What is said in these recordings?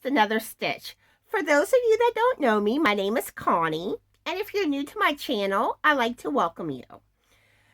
just another stitch. For those of you that don't know me, my name is Connie, and if you're new to my channel, I'd like to welcome you.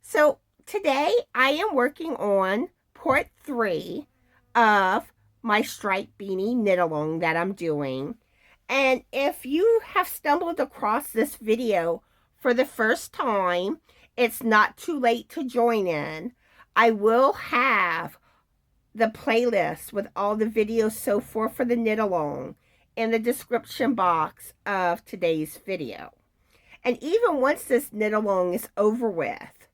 So today I am working on part 3 of my striped beanie knit along that I'm doing. And if you have stumbled across this video for the first time, it's not too late to join in. I will have the playlist with all the videos so far for the knit along in the description box of today's video. And even once this knit along is over with,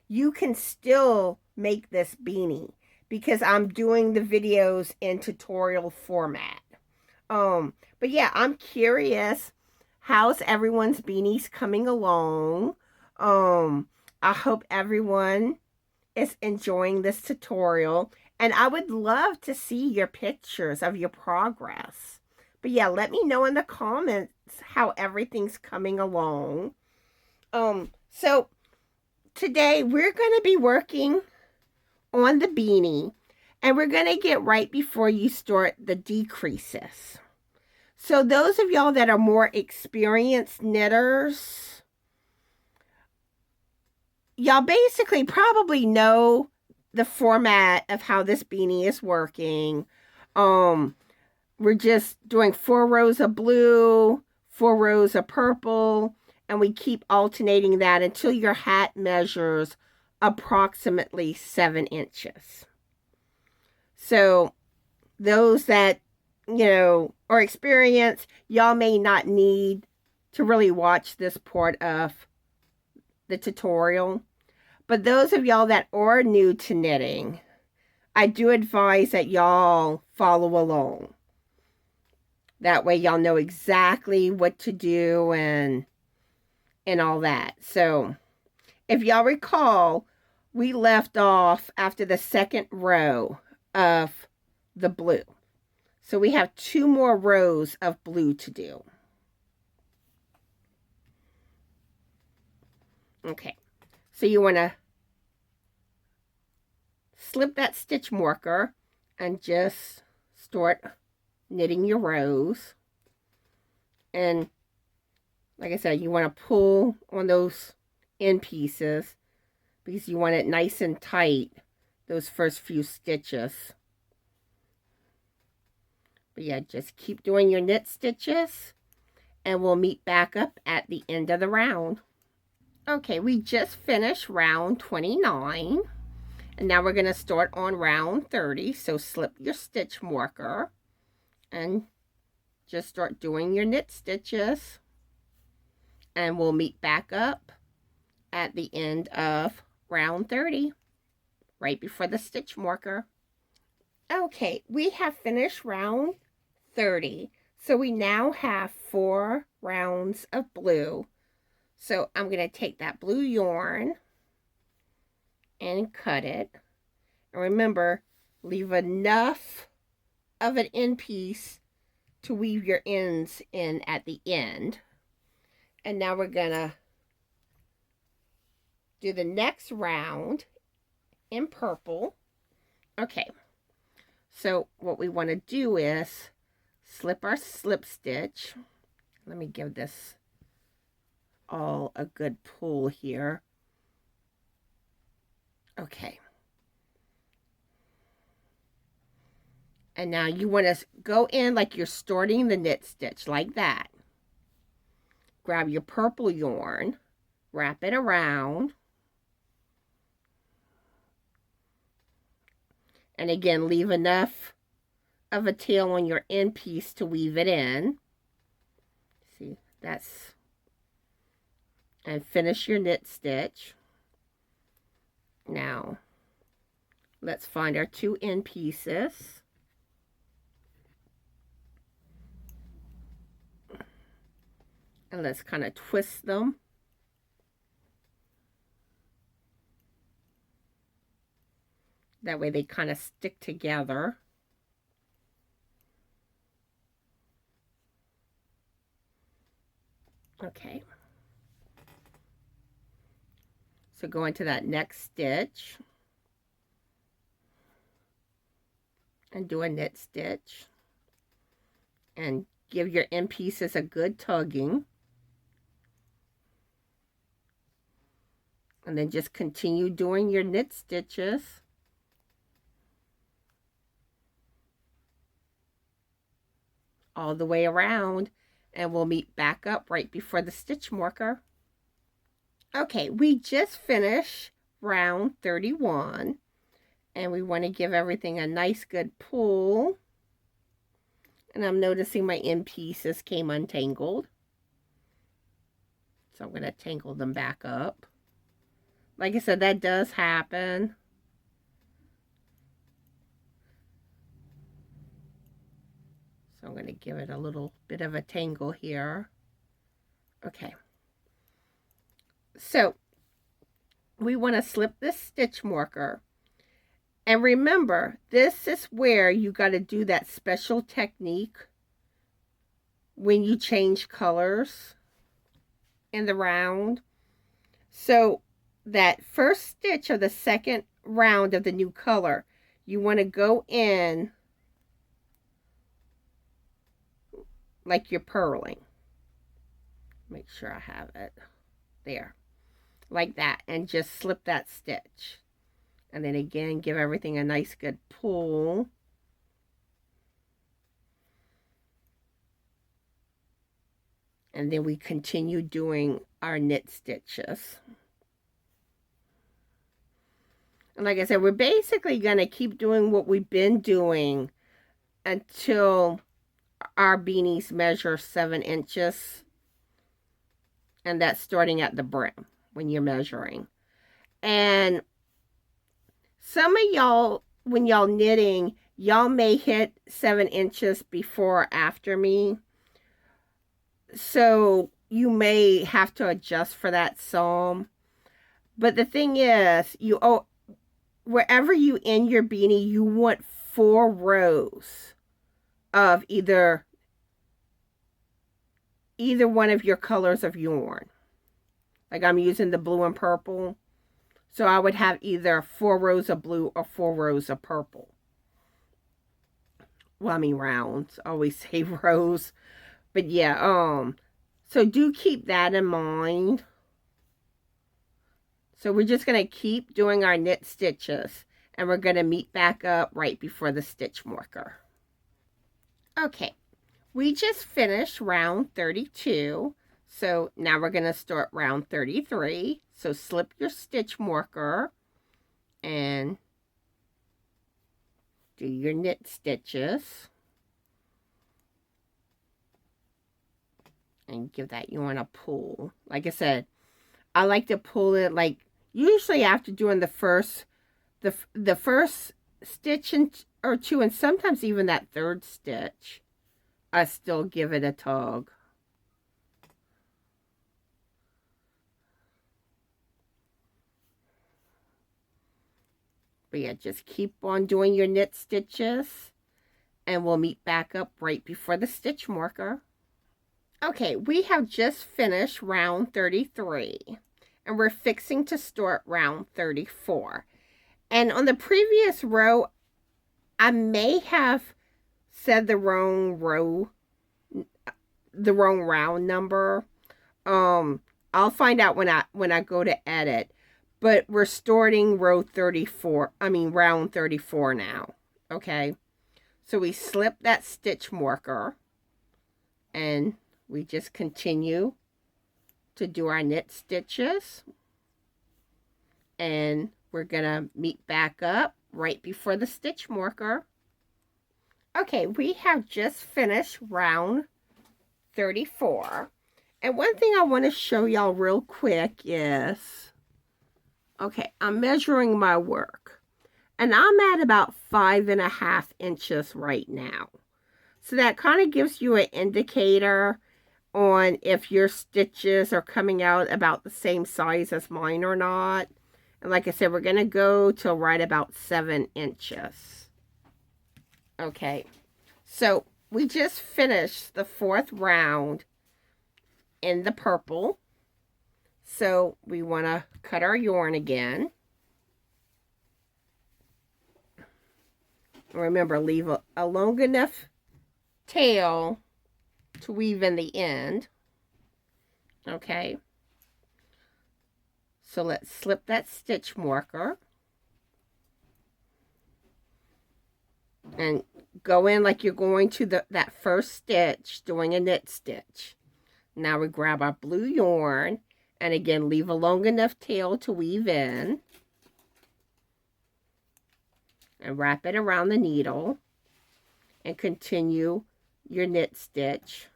you can still make this beanie because I'm doing the videos in tutorial format. But yeah, I'm curious, how's everyone's beanies coming along? I hope everyone is enjoying this tutorial, and I would love to see your pictures of your progress. But yeah, let me know in the comments how everything's coming along. So today we're going to be working on the beanie, and we're going to get right before you start the decreases. So those of y'all that are more experienced knitters, y'all basically probably know the format of how this beanie is working. We're just doing 4 rows of blue, 4 rows of purple, and we keep alternating that until your hat measures approximately 7 inches. So those that, you know, are experienced, y'all may not need to really watch this part of the tutorial. But those of y'all that are new to knitting, I do advise that y'all follow along. That way y'all know exactly what to do and all that. So if y'all recall, we left off after the 2nd row of the blue. So we have 2 more rows of blue to do. Okay, so you want to slip that stitch marker and just start knitting your rows. And like I said, you want to pull on those end pieces because you want it nice and tight those first few stitches. But yeah, just keep doing your knit stitches and we'll meet back up at the end of the round. Okay, we just finished round 29. And now we're going to start on round 30. So slip your stitch marker and just start doing your knit stitches. And we'll meet back up at the end of round 30, right before the stitch marker. Okay, we have finished round 30. So we now have 4 rounds of blue. So I'm going to take that blue yarn and cut it. And remember, leave enough of an end piece to weave your ends in at the end. And now we're gonna do the next round in purple. Okay, so what we want to do is slip our slip stitch. Let me give this all a good pull here. Okay. And now you want to go in like you're starting the knit stitch, like that. Grab your purple yarn, wrap it around. And again, leave enough of a tail on your end piece to weave it in. See, that's... And finish your knit stitch. Now, let's find our 2 end pieces. And let's kind of twist them. That way they kind of stick together. Okay. So go into that next stitch and do a knit stitch. And give your end pieces a good tugging. And then just continue doing your knit stitches. All the way around, and we'll meet back up right before the stitch marker. Okay, we just finished round 31, and we want to give everything a nice good pull. And I'm noticing my end pieces came untangled, so I'm going to tangle them back up. Like I said, that does happen. So I'm going to give it a little bit of a tangle here. Okay. So we want to slip this stitch marker. And remember, this is where you got to do that special technique when you change colors in the round. So that first stitch of the second round of the new color, you want to go in like you're purling. Make sure I have it there, like that, and just slip that stitch. And then again, give everything a nice good pull. And then we continue doing our knit stitches. And like I said, we're basically going to keep doing what we've been doing until our beanies measure 7 inches. And that's starting at the brim when you're measuring. And some of y'all, when y'all knitting, y'all may hit 7 inches before or after me. So you may have to adjust for that some. But the thing is, wherever you end your beanie, you want 4 rows of either one of your colors of yarn. Like I'm using the blue and purple. So I would have either 4 rows of blue or 4 rows of purple. Well, I mean rounds. I always say rows. But yeah, so do keep that in mind. So we're just going to keep doing our knit stitches. And we're going to meet back up right before the stitch marker. Okay. We just finished round 32, so now we're going to start round 33. So slip your stitch marker and do your knit stitches. And give that yarn a pull. Like I said, I like to pull it like usually after doing the first stitch or two, and sometimes even that third stitch. I still give it a tug. But yeah, just keep on doing your knit stitches. And we'll meet back up right before the stitch marker. Okay, we have just finished round 33. And we're fixing to start round 34. And on the previous row, I may have said the wrong round number. I'll find out when I go to edit. But we're starting round 34 now. Okay. So we slip that stitch marker and we just continue to do our knit stitches. And we're gonna meet back up right before the stitch marker. Okay, we have just finished round 34. And one thing I want to show y'all real quick is, okay, I'm measuring my work. And I'm at about 5.5 inches right now. So that kind of gives you an indicator on if your stitches are coming out about the same size as mine or not. And like I said, we're going to go to right about 7 inches. Okay, so we just finished the 4th round in the purple. So we want to cut our yarn again. Remember, leave a long enough tail to weave in the end. Okay. So let's slip that stitch marker and go in like you're going to that first stitch, doing a knit stitch. Now we grab our blue yarn and again leave a long enough tail to weave in and wrap it around the needle and continue your knit stitch.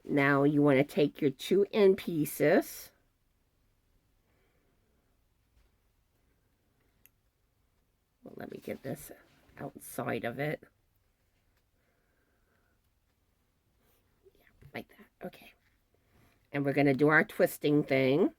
Now you want to take your 2 end pieces well, let me get this outside of it. Yeah, like that. Okay. And we're going to do our twisting thing.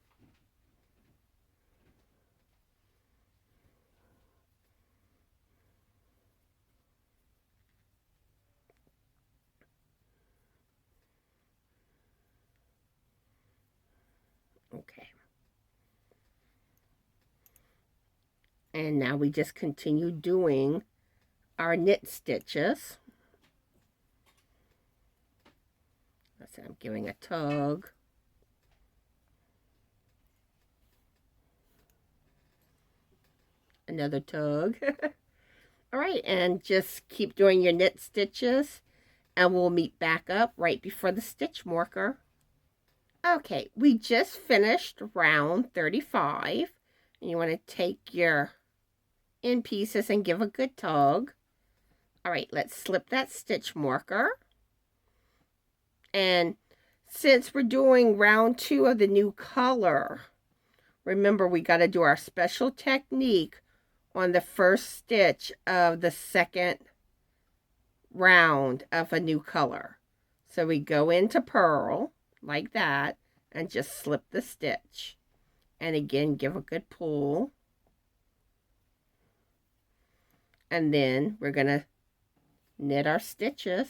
Okay. And now we just continue doing our knit stitches. So I'm giving a tug. Another tug. All right, and just keep doing your knit stitches and we'll meet back up right before the stitch marker. Okay, we just finished round 35. And you want to take your end pieces and give a good tug. All right, let's slip that stitch marker. And since we're doing round 2 of the new color, remember we got to do our special technique on the first stitch of the second round of a new color. So we go into purl like that and just slip the stitch. And again, give a good pull. And then we're going to knit our stitches.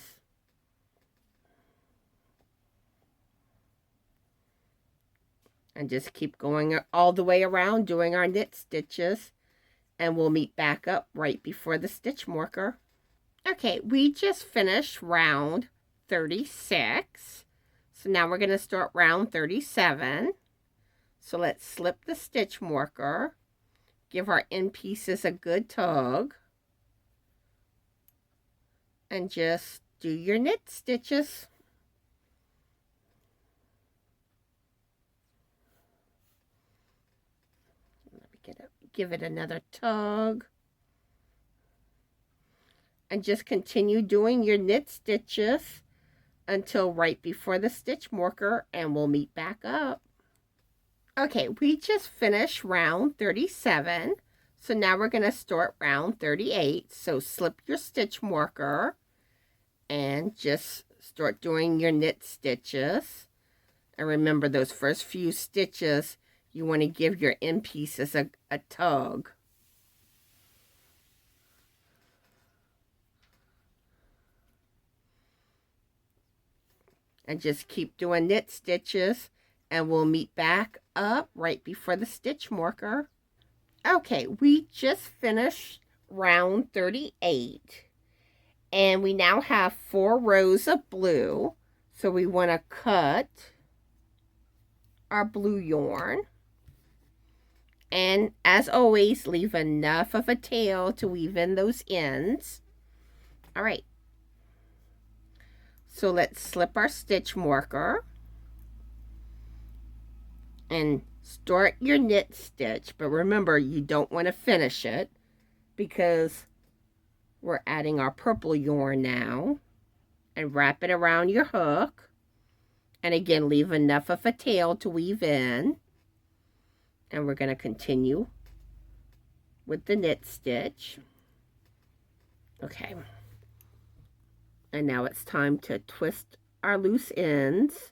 And just keep going all the way around doing our knit stitches. And we'll meet back up right before the stitch marker. Okay, we just finished round 36. So now we're going to start round 37. So let's slip the stitch marker. Give our end pieces a good tug. And just do your knit stitches. Let me give it another tug. And just continue doing your knit stitches until right before the stitch marker and we'll meet back up. Okay, we just finished round 37. So now we're going to start round 38. So slip your stitch marker and just start doing your knit stitches. And remember those first few stitches, you want to give your end pieces a tug. And just keep doing knit stitches and we'll meet back up right before the stitch marker. Okay, we just finished round 38 and we now have 4 rows of blue. So we want to cut our blue yarn and as always leave enough of a tail to weave in those ends. All right. So let's slip our stitch marker and start your knit stitch. But remember, you don't want to finish it because we're adding our purple yarn now. And wrap it around your hook. And again, leave enough of a tail to weave in. And we're going to continue with the knit stitch. Okay. And now it's time to twist our loose ends.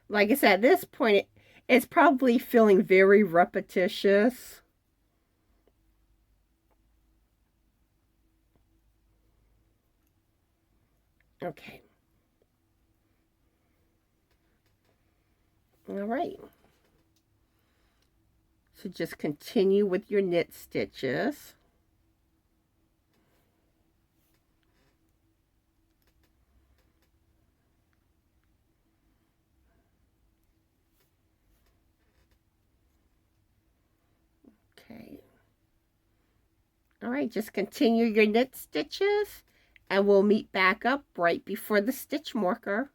Like I said, at this point, it's probably feeling very repetitious. Okay. All right. So just continue with your knit stitches. Okay. All right, just continue your knit stitches and we'll meet back up right before the stitch marker.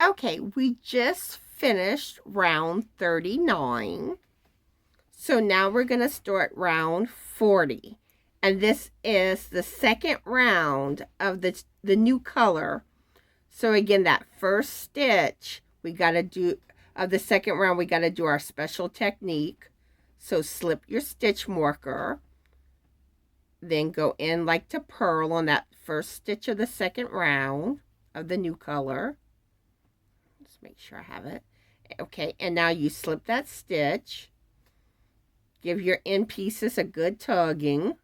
Okay, we just finished round 39. So now we're going to start round 40. And this is the second round of the new color. So again, that first stitch we got to do, of the second round, we got to do our special technique. So slip your stitch marker. Then go in like to purl on that first stitch of the second round of the new color. Just make sure I have it. Okay, and now you slip that stitch. Give your end pieces a good tugging.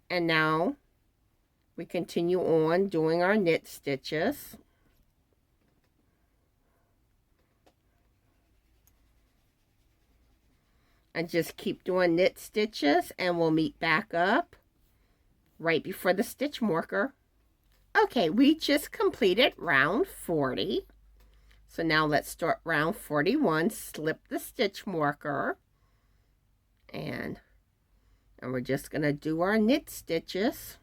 And now we continue on doing our knit stitches. And just keep doing knit stitches and we'll meet back up right before the stitch marker. Okay, we just completed round 40. So now let's start round 41. Slip the stitch marker. And we're just going to do our knit stitches.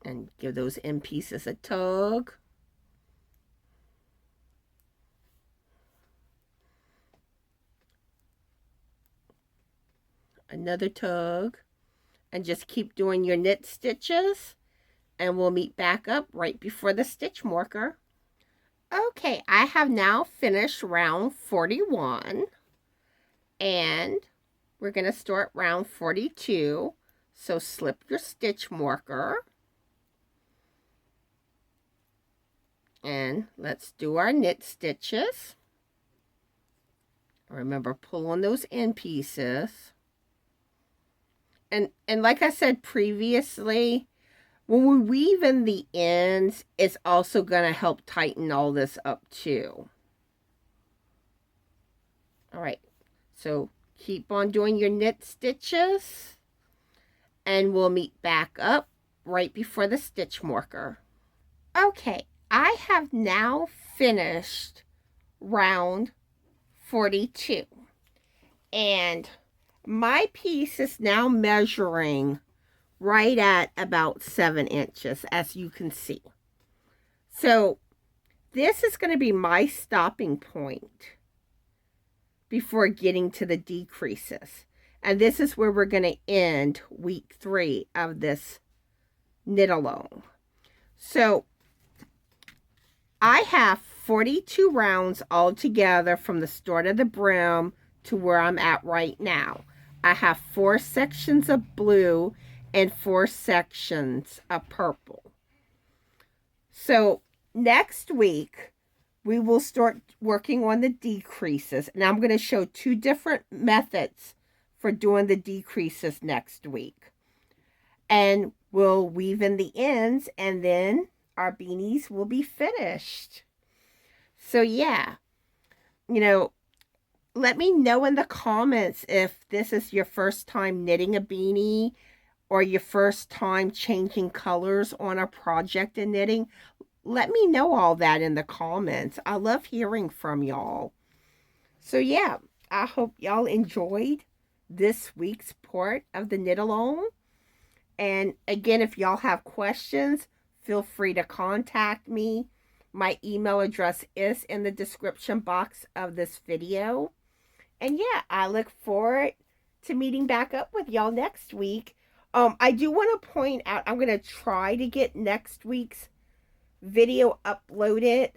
And give those end pieces a tug. Another tug. And just keep doing your knit stitches. And we'll meet back up right before the stitch marker. Okay, I have now finished round 41. And we're going to start round 42. So slip your stitch marker. And let's do our knit stitches. Remember, pull on those end pieces. And like I said previously, when we weave in the ends, it's also going to help tighten all this up too. All right, so keep on doing your knit stitches. And we'll meet back up right before the stitch marker. Okay, I have now finished round 42. And my piece is now measuring right at about 7 inches, as you can see. So this is going to be my stopping point before getting to the decreases. And this is where we're going to end week 3 of this knit along. So I have 42 rounds all together from the start of the brim to where I'm at right now. I have 4 sections of blue and 4 sections of purple. So next week, we will start working on the decreases. And I'm going to show 2 different methods for doing the decreases next week. And we'll weave in the ends and then our beanies will be finished. So yeah, you know, let me know in the comments if this is your first time knitting a beanie or your first time changing colors on a project in knitting. Let me know all that in the comments. I love hearing from y'all. So yeah, I hope y'all enjoyed this week's part of the knit along. And again, if y'all have questions, feel free to contact me. My email address is in the description box of this video. And yeah, I look forward to meeting back up with y'all next week. I do want to point out, I'm going to try to get next week's video uploaded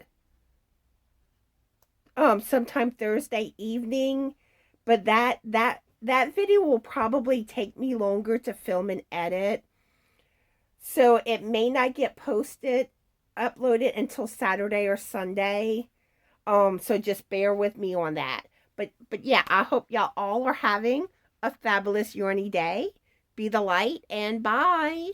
sometime Thursday evening. But that video will probably take me longer to film and edit. So it may not get uploaded until Saturday or Sunday. So just bear with me on that. But yeah, I hope y'all all are having a fabulous yarny day. Be the light and bye.